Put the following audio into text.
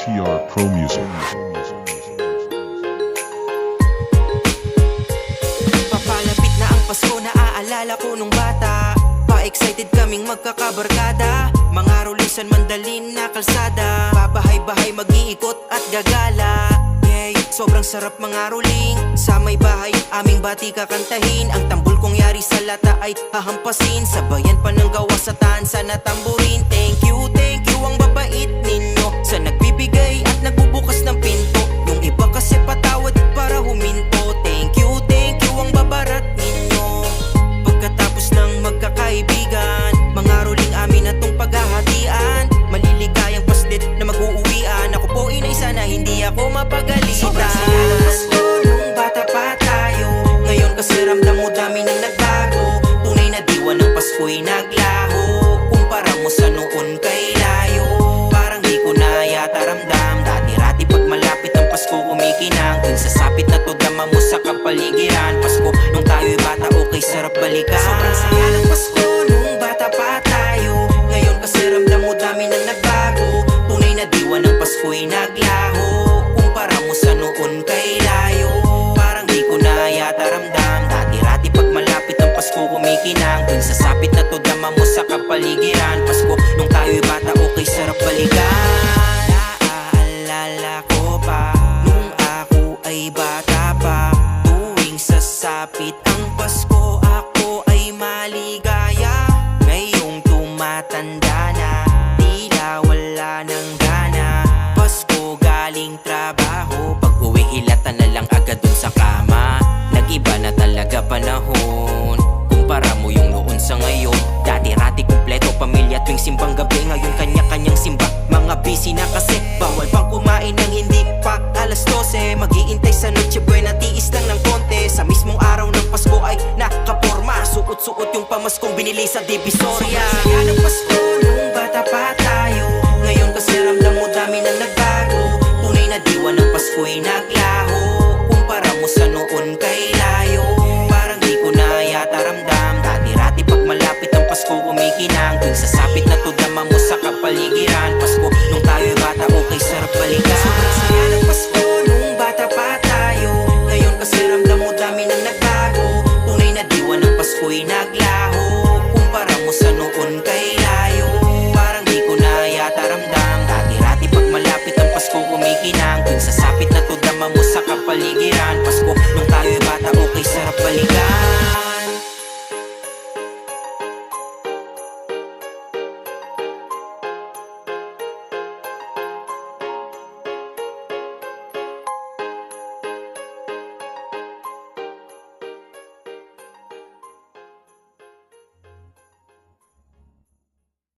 TR Pro Music. Papalapit na ang Pasko, naaalala ko nung bata. Pa-excited kaming magkakabarkada. Mga rulisan, mandalin na kalsada. Babahay-bahay, mag-iikot at gagala. Yeah, sobrang sarap mga ruling. Sa may bahay, aming bati kakantahin. Ang tambol kong yari sa lata ay hahampasin. Sabayan pa ng gawa sa tansa na tamburin. Thank you ang babait ninyo sa nagbibigay at nagbubukas ng pinto. Yung iba kasi patawad para huminto. Thank you ang babarat ninyo. Pagkatapos ng magkakaibigan, mga ruling amin na tong paghahatian. Maliligayang paslit na mag-uuwian. Ako po inay, sana hindi ako mapagalitan. Sobrang saya ng Pasko nung bata pa tayo. Ngayon kasi ramdam mo dami nang nagbago. Tunay na diwa ng Pasko'y naglaho. Kumpara mo sa noon kay layo. Parang di ko na yata ramdam. Dati-rati pag malapit ang Pasko kumikinang. Dun sa sapit na to dama mo sa kapaligiran. Pasko nung tayo'y bata, okay sarap balikan. Sobrang saya ng Pasko nung bata pa tayo. Ngayon kasi ramdam mo dami nang nagbago. Tunay na diwa ng Pasko'y naglaho. Kumpara mo sa noon kay layo. Parang di ko na yata ramdam. Dati-rati pag malapit ang Pasko kumikinang. Dun sa sapit na to dama mo sa kapaligiran. Pasko nung tayo'y bata, okay sarap balikan. Naaalala ko pa nung ako ay bata pa. Tuwing sasapit ang Pasko, ako ay maligaya. Ngayong tumatanda na, tila wala ng gana. Pasko galing trabaho, pag uwi hilata na lang agad dun sa kama. Nag-iba na talaga panahon, kumpara mo yung noon sa ngayon. Dati-rati kumpleto pamilya tuwing simbang gabi. Ngayon kanya-kanyang simba, mga busy na kasi. Bawal pang kumain ng hindi pa alas 12. Mag-iintay sa Noche Buena, tiis lang ng konti. Sa mismong araw ng Pasko ay nakaporma. Suot-suot yung pamaskong binili sa Divisoria. Sobrang saya ng Pasko nung bata pa tayo. Ngayon kasi ramdam mo dami nang nagbago. Tunay na diwa ng Pasko'y naglaho. Kumpara mo sa noon kay layo. Parang di ko na yata ramdam. Dati-rati pag malapit ang Pasko kumikinang. Dun sa sapit na to dama mo sa kapaligiran. Pasko nung tayo'y bata, okay sarap balikan. Sobrang saya ng Pasko nung bata pa tayo. Ngayon kasi ramdam mo dami nang nagbago. Tunay na diwa ng Pasko'y naglaho. Kumpara mo sa noon kay layo. Parang di ko na yata ramdam. Dati-rati pag malapit ang Pasko kumikinang. Dun sa sapit na to